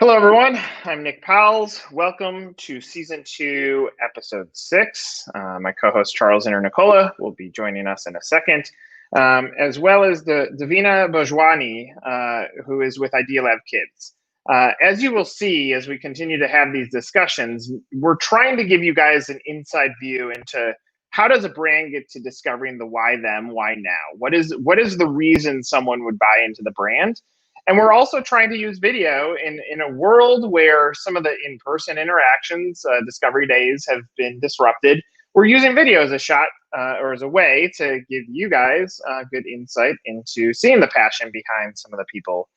Hello, everyone. I'm Nick Powles. Welcome to Season 2, Episode 6. My co-host Charles Nicola will be joining us in a second, as well as the Devina Bhojwani, who is with Idea Lab Kids. As you will see, as we continue to have these discussions, we're trying to give you guys an inside view into how does a brand get to discovering the why them, why now? What is the reason someone would buy into the brand? And we're also trying to use video in a world where some of the in-person interactions, discovery days have been disrupted. We're using video as a shot or as a way to give you guys good insight into seeing the passion behind some of the people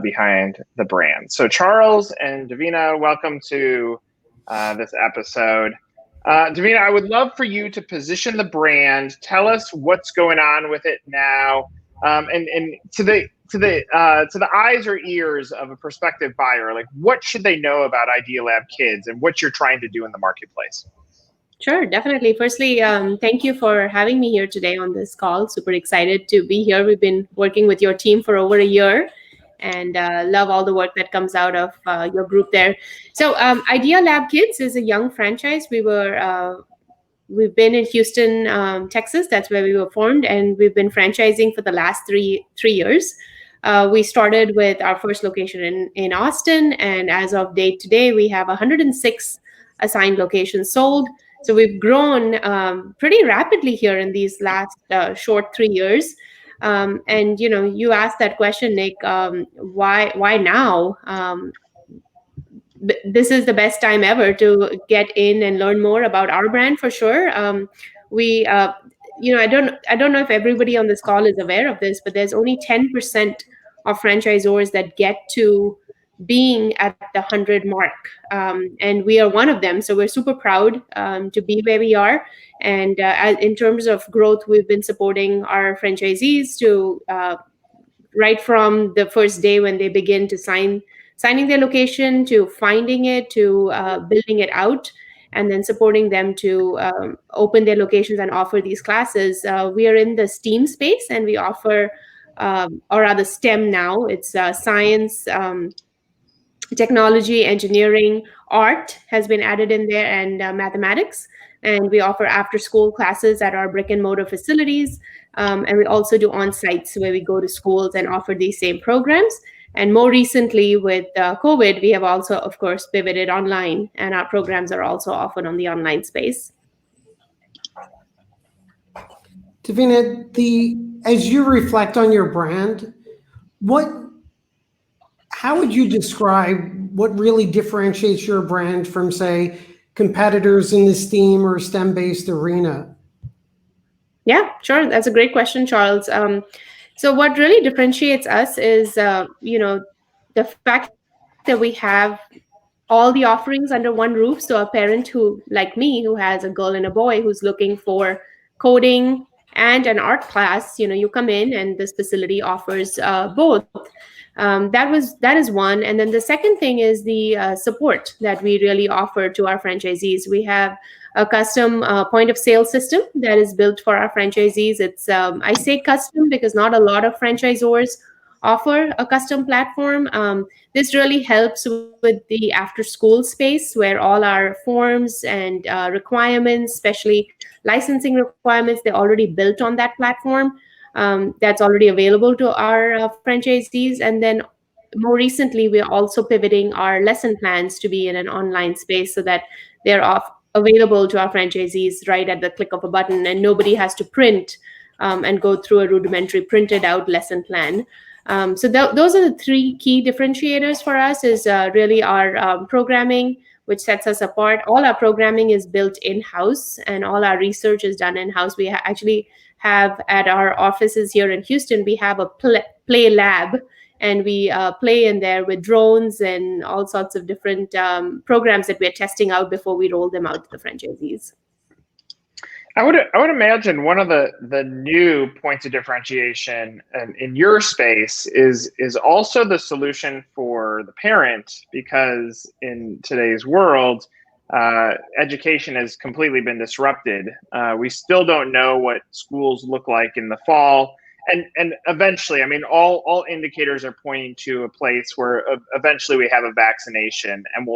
behind the brand. So Charles and Devina, welcome to this episode. Devina, I would love for you to position the brand. Tell us what's going on with it now, and to the eyes or ears of a prospective buyer, like what should they know about Idea Lab Kids and what you're trying to do in the marketplace? Sure, definitely. Firstly, thank you for having me here today on this call. Super excited to be here. We've been working with your team for over a year and love all the work that comes out of your group there. So Idea Lab Kids is a young franchise. We've been in Houston, Texas. That's where we were formed, and we've been franchising for the last three years. We started with our first location in Austin, and as of date today, we have 106 assigned locations sold. So we've grown pretty rapidly here in these last short 3 years. And you asked that question, Nick. Why now? This is the best time ever to get in and learn more about our brand for sure. I don't know if everybody on this call is aware of this, but there's only 10% of franchisors that get to being at the 100 mark, and we are one of them. So we're super proud to be where we are. And in terms of growth, we've been supporting our franchisees to right from the first day when they begin to signing their location, to finding it, to building it out, and then supporting them to open their locations and offer these classes. We are in the STEAM space, and we offer, or rather STEM now. It's science, technology, engineering, art has been added in there, and mathematics. And we offer after-school classes at our brick-and-mortar facilities. And we also do on-sites where we go to schools and offer these same programs. And more recently, with COVID, we have also, of course, pivoted online, and our programs are also offered on the online space. Devina, as you reflect on your brand, how would you describe what really differentiates your brand from, say, competitors in the STEAM or STEM-based arena? Yeah, sure. That's a great question, Charles. So what really differentiates us is, the fact that we have all the offerings under one roof. So a parent who, like me, who has a girl and a boy who's looking for coding and an art class, you come in and this facility offers both. That is one. And then the second thing is the support that we really offer to our franchisees. We have a custom point of sale system that is built for our franchisees. It's I say custom because not a lot of franchisors offer a custom platform. This really helps with the after school space where all our forms and requirements, especially licensing requirements, they're already built on that platform. That's already available to our franchisees. And then more recently, we're also pivoting our lesson plans to be in an online space so that they're available to our franchisees right at the click of a button, and nobody has to print and go through a rudimentary printed out lesson plan. So those are the three key differentiators for us, is really our programming, which sets us apart. All our programming is built in-house, and all our research is done in-house. We actually have at our offices here in Houston, we have a play lab, and we play in there with drones and all sorts of different programs that we're testing out before we roll them out to the franchisees. I would imagine one of the new points of differentiation in your space is also the solution for the parent, because in today's world, education has completely been disrupted. We still don't know what schools look like in the fall. And eventually, I mean, all indicators are pointing to a place where eventually we have a vaccination, and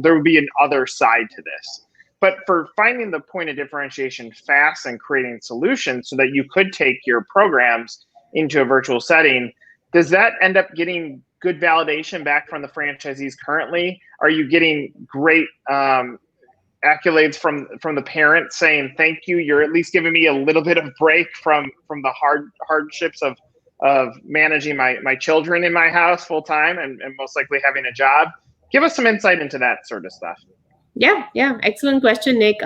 there will be an other side to this. But for finding the point of differentiation fast and creating solutions so that you could take your programs into a virtual setting, does that end up getting good validation back from the franchisees currently? Are you getting great accolades from the parents saying, thank you, you're at least giving me a little bit of break from the hardships of managing my children in my house full time and most likely having a job? Give us some insight into that sort of stuff. Yeah, excellent question, Nick.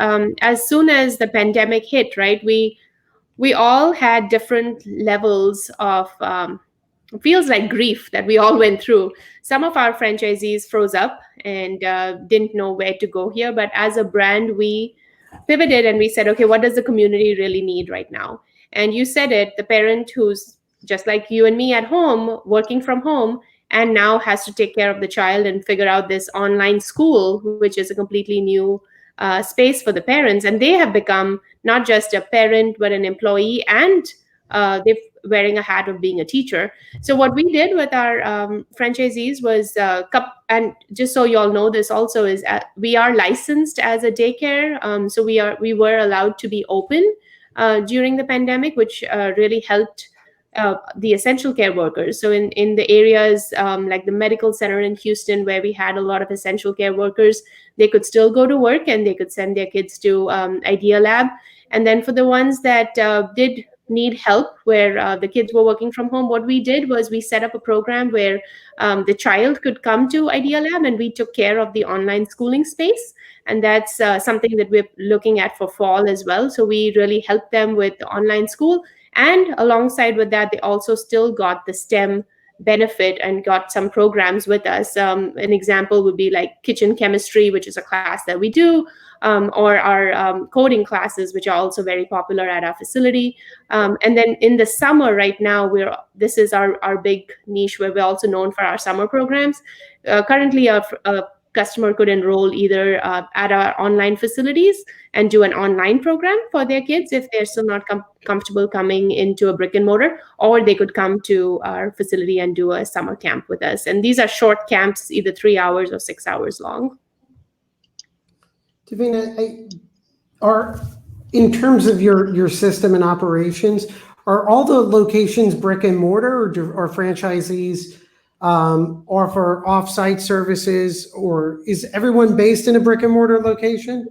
As soon as the pandemic hit, right, we all had different levels of feels like grief that we all went through. Some of our franchisees froze up and didn't know where to go here. But as a brand, we pivoted and we said, okay, what does the community really need right now? And you said it, the parent who's just like you and me at home, working from home, and now has to take care of the child and figure out this online school, which is a completely new space for the parents. And they have become not just a parent, but an employee, and they're wearing a hat of being a teacher. So what we did with our franchisees was, and just so you all know this also, is we are licensed as a daycare. So we were allowed to be open during the pandemic, which really helped the essential care workers. So in the areas like the medical center in Houston, where we had a lot of essential care workers, they could still go to work and they could send their kids to Idea Lab. And then for the ones that did need help, where the kids were working from home, what we did was we set up a program where the child could come to Idea Lab, and we took care of the online schooling space. And that's something that we're looking at for fall as well. So we really helped them with the online school. And alongside with that, they also still got the STEM benefit and got some programs with us. An example would be like kitchen chemistry, which is a class that we do, or our coding classes, which are also very popular at our facility. And then in the summer right now, this is our big niche where we're also known for our summer programs. Currently, a customer could enroll either at our online facilities and do an online program for their kids if they're still not comfortable coming into a brick and mortar, or they could come to our facility and do a summer camp with us. And these are short camps, either 3 hours or 6 hours long. Devina, in terms of your system and operations, are all the locations brick and mortar, or franchisees offer off-site services, or is everyone based in a brick and mortar location?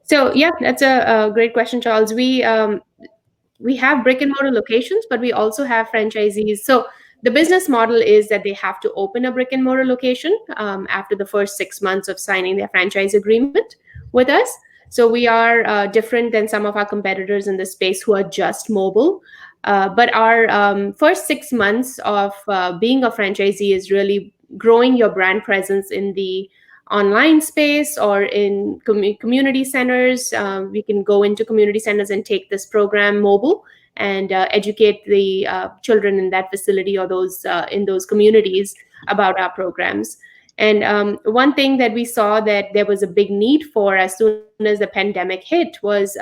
So yeah, that's a great question, Charles. We have brick and mortar locations, but we also have franchisees. So the business model is that they have to open a brick and mortar location after the first 6 months of signing their franchise agreement with us. So we are different than some of our competitors in the space who are just mobile. But our first 6 months of being a franchisee is really growing your brand presence in the online space or in community centers. We can go into community centers and take this program mobile and educate the children in that facility or those in those communities about our programs. And one thing that we saw that there was a big need for as soon as the pandemic hit was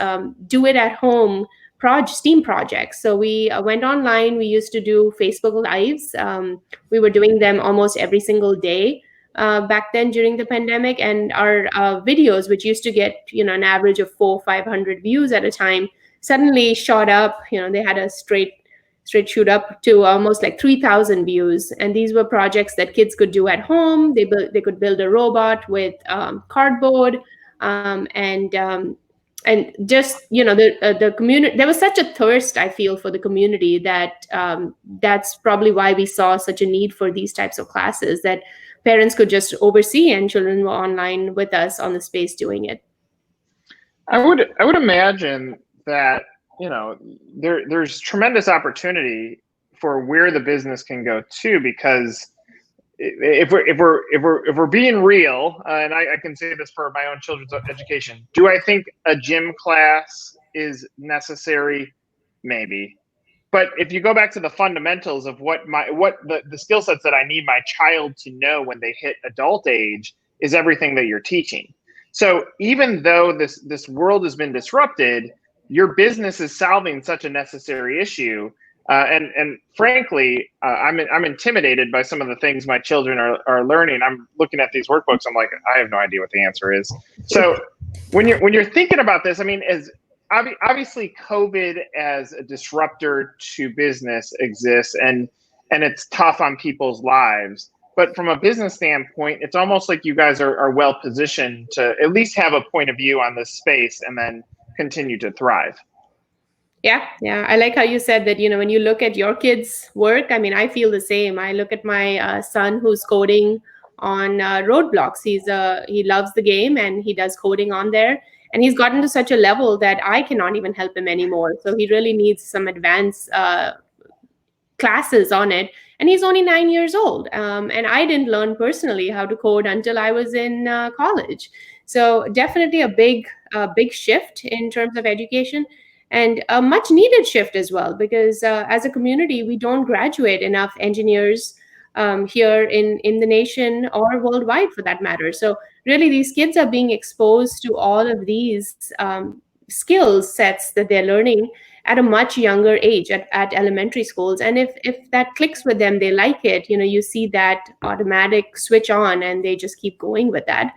do it at home STEAM projects. So we went online. We used to do Facebook Lives. We were doing them almost every single day back then during the pandemic. And our videos, which used to get an average of 400-500 views at a time, suddenly shot up. They had a straight shoot up to almost like 3,000 views. And these were projects that kids could do at home. They could build a robot with cardboard and just the community. There was such a thirst, I feel, for the community that that's probably why we saw such a need for these types of classes that parents could just oversee, and children were online with us on the space doing it. I would imagine that there's tremendous opportunity for where the business can go too, because if we're being real, and I can say this for my own children's education, do I think a gym class is necessary? Maybe. But if you go back to the fundamentals of what the skill sets that I need my child to know when they hit adult age is everything that you're teaching. So even though this world has been disrupted, your business is solving such a necessary issue And frankly, I'm intimidated by some of the things my children are learning. I'm looking at these workbooks. I'm like, I have no idea what the answer is. So when you're thinking about this, I mean, obviously COVID as a disruptor to business exists, and it's tough on people's lives. But from a business standpoint, it's almost like you guys are well positioned to at least have a point of view on this space and then continue to thrive. Yeah, yeah. I like how you said that, when you look at your kids' work, I mean, I feel the same. I look at my son who's coding on Roadblocks. He loves the game and he does coding on there. And he's gotten to such a level that I cannot even help him anymore. So he really needs some advanced classes on it. And he's only 9 years old. And I didn't learn personally how to code until I was in college. So definitely a big shift in terms of education, and a much needed shift as well, because as a community, we don't graduate enough engineers here in the nation or worldwide for that matter. So really, these kids are being exposed to all of these skill sets that they're learning at a much younger age at elementary schools. And if that clicks with them, they like it, you see that automatic switch on and they just keep going with that.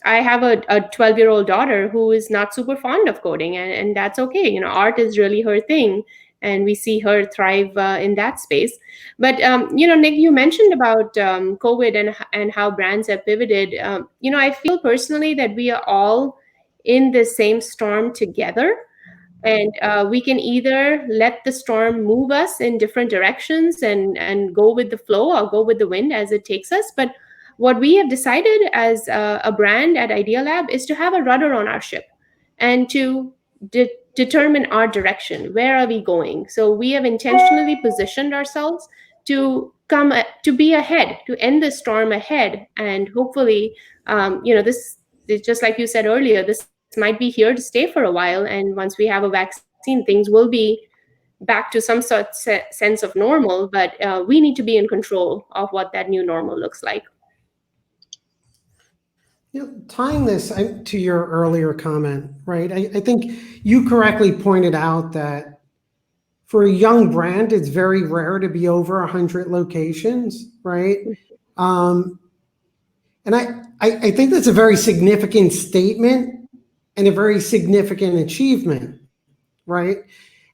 I have a 12-year-old daughter who is not super fond of coding, and that's okay. Art is really her thing, and we see her thrive in that space. But Nick, you mentioned about COVID and how brands have pivoted. I feel personally that we are all in the same storm together, and we can either let the storm move us in different directions and go with the flow or go with the wind as it takes us. But what we have decided as a brand at Idea Lab is to have a rudder on our ship and to determine our direction. Where are we going? So we have intentionally positioned ourselves to be ahead, to end the storm ahead, and hopefully, this, just like you said earlier, this might be here to stay for a while. And once we have a vaccine, things will be back to some sort of sense of normal. But we need to be in control of what that new normal looks like. Tying this to your earlier comment, right? I think you correctly pointed out that for a young brand, it's very rare to be over 100 locations, right? And I think that's a very significant statement and a very significant achievement, right?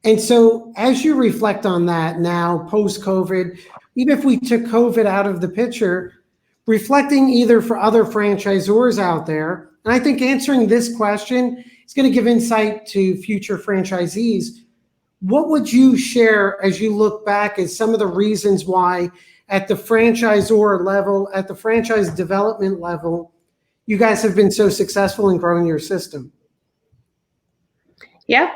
And so as you reflect on that now, post-COVID, even if we took COVID out of the picture, reflecting either for other franchisors out there, and I think answering this question is going to give insight to future franchisees. What would you share as you look back at some of the reasons why at the franchisor level, at the franchise development level, you guys have been so successful in growing your system? Yeah.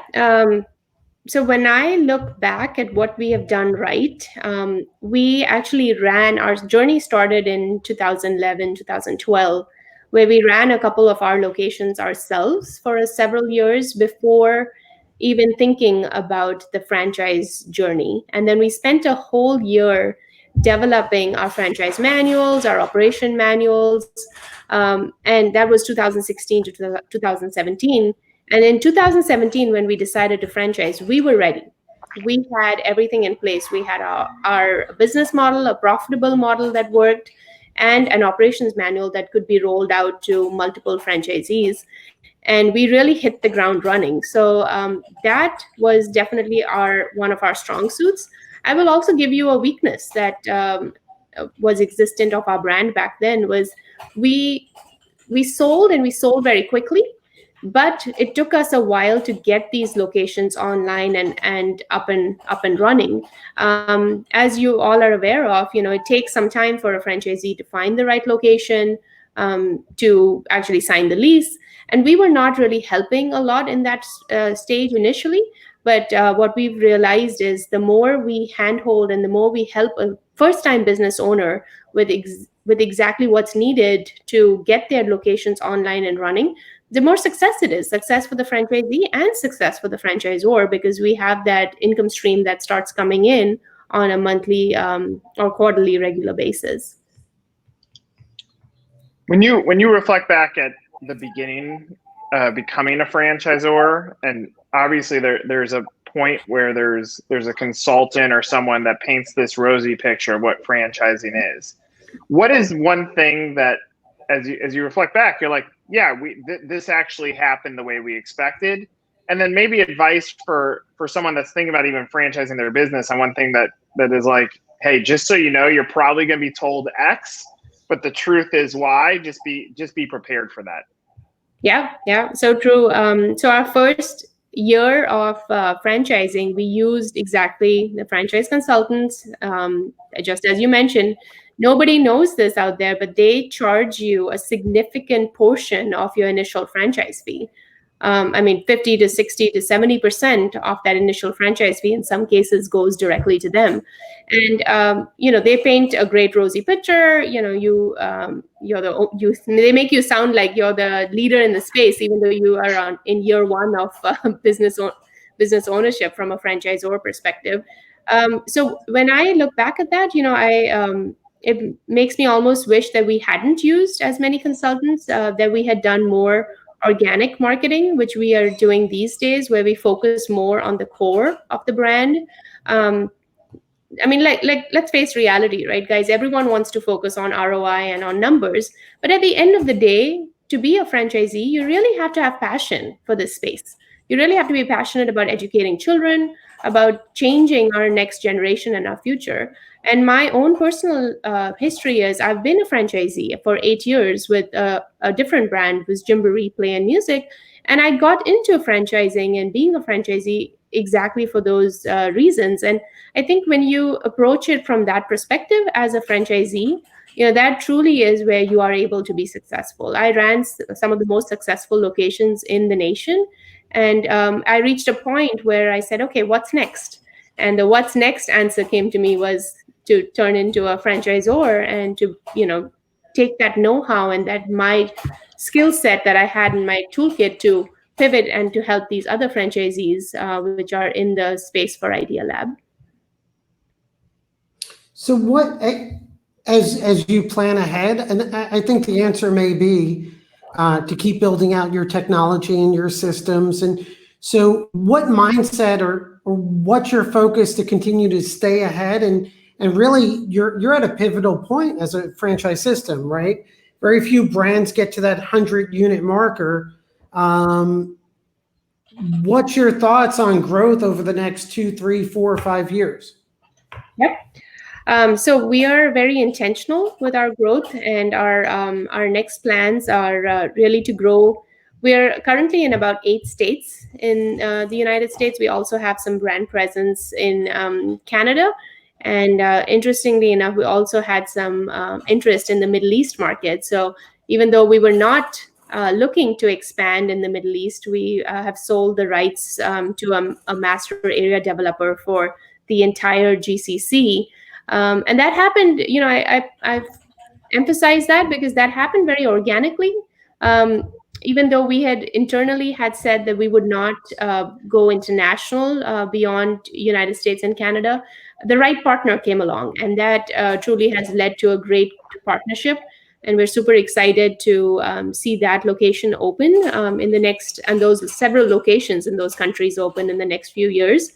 So when I look back at what we have done right, we actually our journey started in 2011, 2012, where we ran a couple of our locations ourselves for several years before even thinking about the franchise journey. And then we spent a whole year developing our franchise manuals, our operation manuals, and that was 2016 to 2017. And in 2017, when we decided to franchise, we were ready. We had everything in place. We had our business model, a profitable model that worked, and an operations manual that could be rolled out to multiple franchisees. And we really hit the ground running. So that was definitely one of our strong suits. I will also give you a weakness that was existent of our brand back then. Was we sold, and we sold very quickly, but it took us a while to get these locations online and up and running. As you all are aware of, it takes some time for a franchisee to find the right location, to actually sign the lease. And we were not really helping a lot in that stage initially. But what we've realized is the more we handhold and the more we help a first-time business owner with exactly what's needed to get their locations online and running, the more success it is. Success for the franchisee and success for the franchisor, because we have that income stream that starts coming in on a monthly or quarterly regular basis. When you reflect back at the beginning, becoming a franchisor, and obviously there's a point where there's a consultant or someone that paints this rosy picture of what franchising is. What is one thing that, as you reflect back, you're like, yeah, this actually happened the way we expected? And then maybe advice for someone that's thinking about even franchising their business on one thing that is like, hey, just so you know, you're probably going to be told X, but the truth is Y. Just be prepared for that. Yeah, so true. So our first year of franchising, we used exactly the franchise consultants. Just as you mentioned, nobody knows this out there, but they charge you a significant portion of your initial franchise fee. 50 to 60 to 70% of that initial franchise fee in some cases goes directly to them. And they paint a great rosy picture. They make you sound like you're the leader in the space, even though you are in year one of business ownership from a franchisor perspective. So when I look back at that, it makes me almost wish that we hadn't used as many consultants, that we had done more organic marketing, which we are doing these days, where we focus more on the core of the brand. Let's face reality, right, guys? Everyone wants to focus on ROI and on numbers, but at the end of the day, to be a franchisee, you really have to have passion for this space. You really have to be passionate about educating children, about changing our next generation and our future. And my own personal history is I've been a franchisee for 8 years with a different brand, was Gymboree Play and Music. And I got into franchising and being a franchisee exactly for those reasons. And I think when you approach it from that perspective as a franchisee, that truly is where you are able to be successful. I ran some of the most successful locations in the nation. And I reached a point where I said, okay, what's next? And the what's next answer came to me was to turn into a franchisor and to, take that know-how and that my skill set that I had in my toolkit to pivot and to help these other franchisees, which are in the space for Idea Lab. So what, as you plan ahead, and I think the answer may be to keep building out your technology and your systems. And so what mindset or what's your focus to continue to stay ahead? And really you're at a pivotal point as a franchise system, right? Very few brands get to that 100 unit marker. What's your thoughts on growth over the next 2, 3, 4, 5 years? Yep. So we are very intentional with our growth, and our next plans are really to grow. We're currently in about 8 states in the United States. We also have some brand presence in Canada. And interestingly enough, we also had some interest in the Middle East market. So even though we were not looking to expand in the Middle East, we have sold the rights to a master area developer for the entire GCC. And that happened, I've emphasized that because that happened very organically. Even though we had internally had said that we would not go international beyond United States and Canada, the right partner came along, and that truly has led to a great partnership. And we're super excited to see that location open in the next, and those several locations in those countries open in the next few years.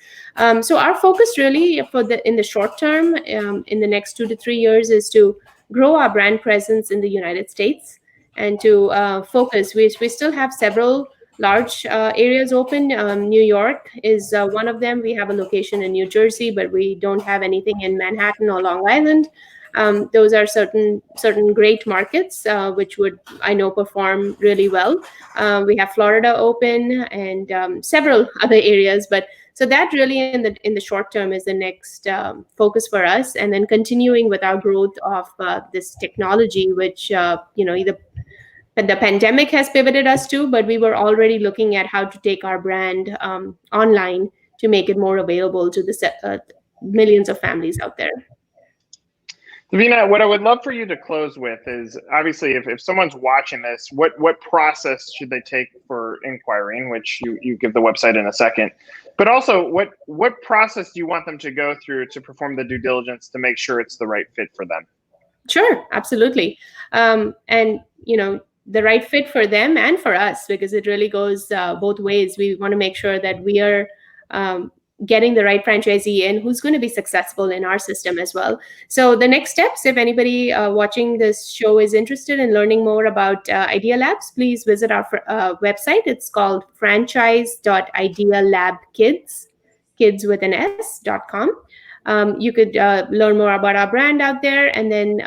So our focus really in the short term, in the next 2 to 3 years, is to grow our brand presence in the United States and to focus. We still have several large areas open. New York is one of them. We have a location in New Jersey, but we don't have anything in Manhattan or Long Island. Those are certain great markets which would, I know, perform really well. We have Florida open and several other areas, but so that really in the short term is the next focus for us, and then continuing with our growth of this technology, which either the pandemic has pivoted us to, but we were already looking at how to take our brand online to make it more available to the millions of families out there. Devina, what I would love for you to close with is, obviously, if someone's watching this, what process should they take for inquiring, which you give the website in a second, but also what process do you want them to go through to perform the due diligence to make sure it's the right fit for them? Sure, absolutely. And the right fit for them and for us, because it really goes both ways. We want to make sure that we are getting the right franchisee in who's going to be successful in our system as well. So the next steps, if anybody watching this show is interested in learning more about Idea Labs, please visit our website. It's called franchise.idealabkids, kids with an S.com. You could learn more about our brand out there, and then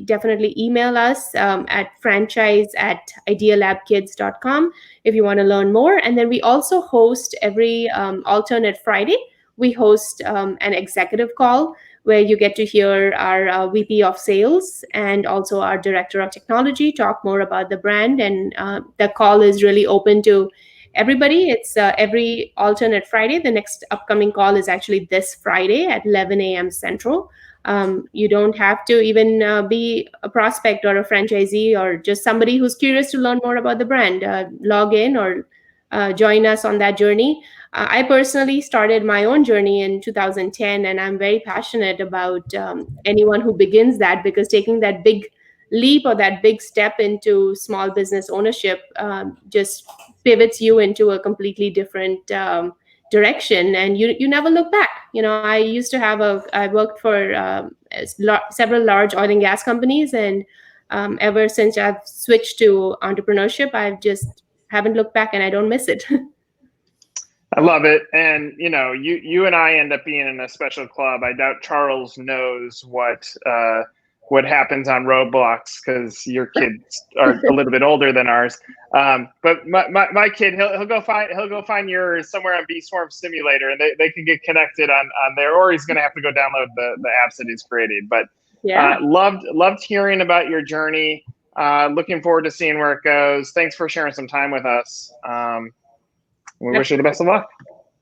definitely email us at franchise@idealabkids.com if you want to learn more. And then we also host every alternate Friday, we host an executive call where you get to hear our VP of sales and also our director of technology talk more about the brand. And the call is really open to everybody. It's every alternate Friday. The next upcoming call is actually this Friday at 11 a.m. Central. You don't have to even be a prospect or a franchisee or just somebody who's curious to learn more about the brand. Log in or join us on that journey. I personally started my own journey in 2010, and I'm very passionate about anyone who begins that, because taking that big leap or that big step into small business ownership just pivots you into a completely different direction, and you never look back. I used to I worked for several large oil and gas companies, and ever since I've switched to entrepreneurship, I've just haven't looked back, and I don't miss it. I love it. And, you and I end up being in a special club. I doubt Charles knows what happens on Roblox, because your kids are a little bit older than ours. But my kid, he'll go find yours somewhere on B-Swarm Simulator, and they can get connected on there, or he's going to have to go download the apps that he's created. But yeah, loved hearing about your journey. Looking forward to seeing where it goes. Thanks for sharing some time with us. We wish you the best of luck.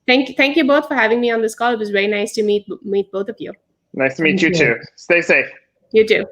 Thank you both for having me on this call. It was very nice to meet both of you. Nice to meet you too. Stay safe. You too.